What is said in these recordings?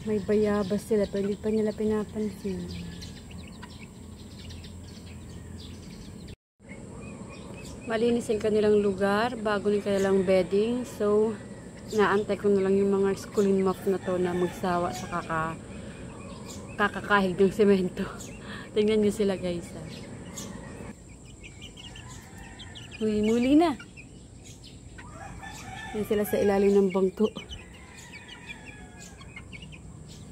May bayabas sila pero hindi pa nila pinapansin. Malinis yung kanilang lugar bago yung kanilang bedding. So, naantay ko na lang yung mga schooling mop na to na magsawa sa kakakahig ng semento. Tingnan nyo sila guys. Muli na. Yan sila sa ilalim ng bangko.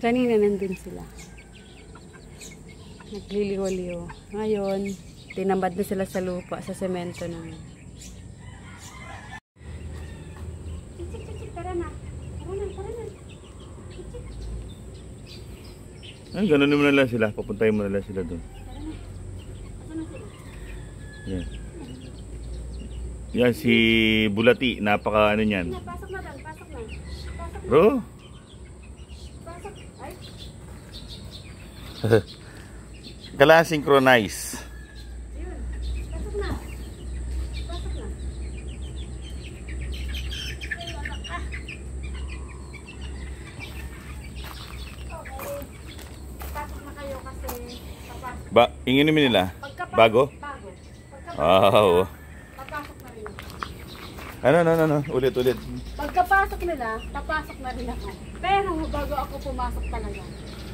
Kanina nandun sila. Nagliliw-liw. Ngayon, tinamad na sila sa lupa, sa semento naman. Tara na. Ay, gano'n mo na lang sila. Papuntahin mo na lang sila doon. Yan. Yan si Bulati. Napaka ano niyan. Pasok na lang, pasok na. Bro? Pasok. Ay. Kailangan synchronize. Yun. Pasok na. Pasok na. Okay. Pasok na kayo kasi papasok. Inginin nila? Bago? Bago. Wow. Papasok na rin ako. Ano. Ulit. Pagkapasok nila, papasok na rin ako. Pero bago ako pumasok talaga.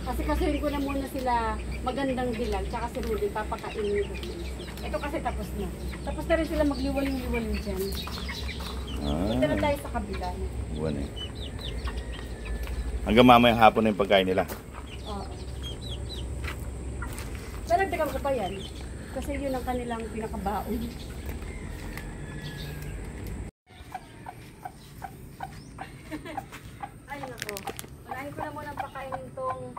Kasi kasuhin ko na muna sila magandang dilag. Tsaka si Rudy, papakainin ko. Ito kasi tapos na. Tapos na rin sila magliwaling-liwaling dyan. Ito na tayo sa kabila. Buwan eh. Hanggang mamayang hapon na yung pagkain nila. Oo. Nalagdagan ko pa yan. Kasi yun ang kanilang pinakabaon. Ay nako. Unahin ko na muna pakainin tong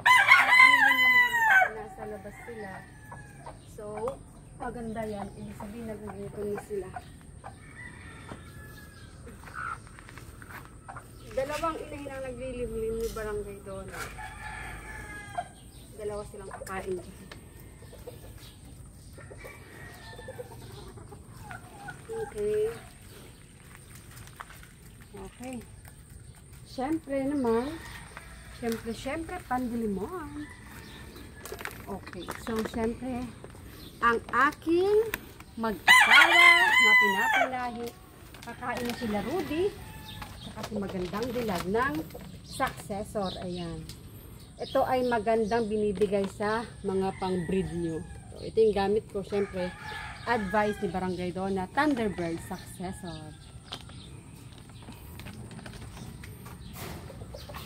nasa labas sila. So, maganda yan. Ibig sabihin nagugutom na sila. Dalawang inahin ang nagliliblim ni Barangay Donna. Dalawa silang kakain dyan. Okay. Siyempre naman, siyempre, pandilimon. Okay, so siyempre, ang aking mag-asawa na pinapalahi, kakain na sila Rudy, saka si magandang dilag ng successor. Ayan. Ito ay magandang binibigay sa mga pang-breed nyo. So, ito yung gamit ko, siyempre, advice ni Barangay Donna, Thunderbird Successor.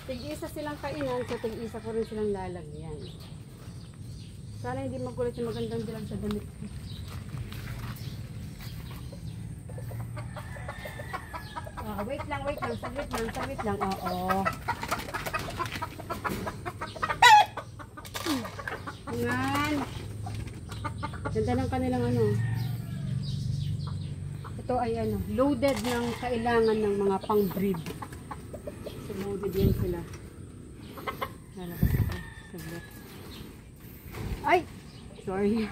Tig-isa silang kainan, so tig-isa ko rin silang lalagyan. Sana hindi magulat yung magandang dilag sa damit ko. Wait lang, saglit lang. Oo. Yan. Ganda ng kanilang ano. Ito ay ano, loaded ng kailangan ng mga pang-breed. So, loaded yan sila. Lalabas ako. Saglit. Ay! Sorry.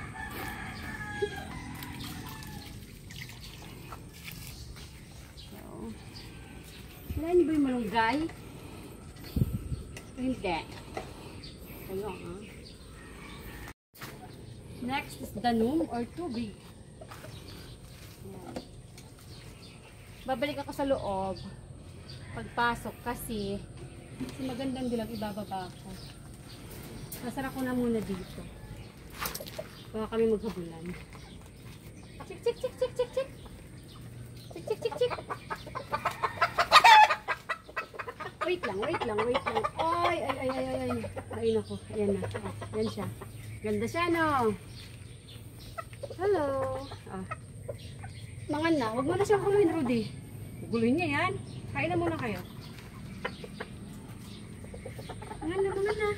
Wala niyo ba yung malunggay? Hindi. Kayo, ha? Next is danum or tubig. Yan. Babalik ako sa loob. Pagpasok kasi magandang dilag ibababa ako. Nasara ko na muna dito. Baka kami maghabulan. Chik, chik, chik, chik, chik, chik. Chik, chik, chik, chik. Wait lang. Ay. Ay, nako. Ayan na. Oh, yan siya. Ganda siya, no? Hello. Ah. Mangan na. Huwag mo na siyang guluhin, Rudy. Guluhin niya yan. Kain na muna kayo. Mangan na.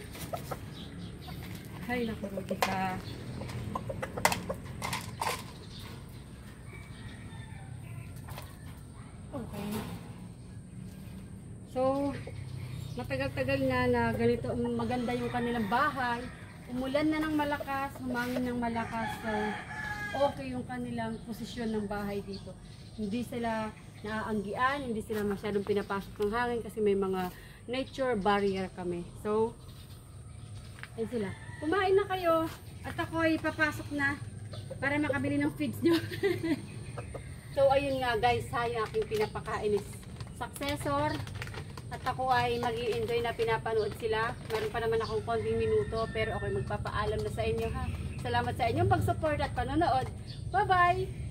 Ay, nako, Rudy ka. Okay. So, matagal-tagal na ganito maganda yung kanilang bahay. Umulan na ng malakas, humangin ng malakas. So, okay yung kanilang posisyon ng bahay dito. Hindi sila naaanggian, hindi sila masyadong pinapasok ng hangin kasi may mga nature barrier kami. So, ayun sila. Kumain na kayo at ako'y papasok na para makabili ng feeds nyo. So, ayun nga guys, yung aking pinapakain is successor. At ako ay mag-i-enjoy na pinapanood sila. Meron pa naman akong konting minuto pero ako'y magpapaalam na sa inyo ha. Salamat sa inyong pag-support at panonood. Bye-bye!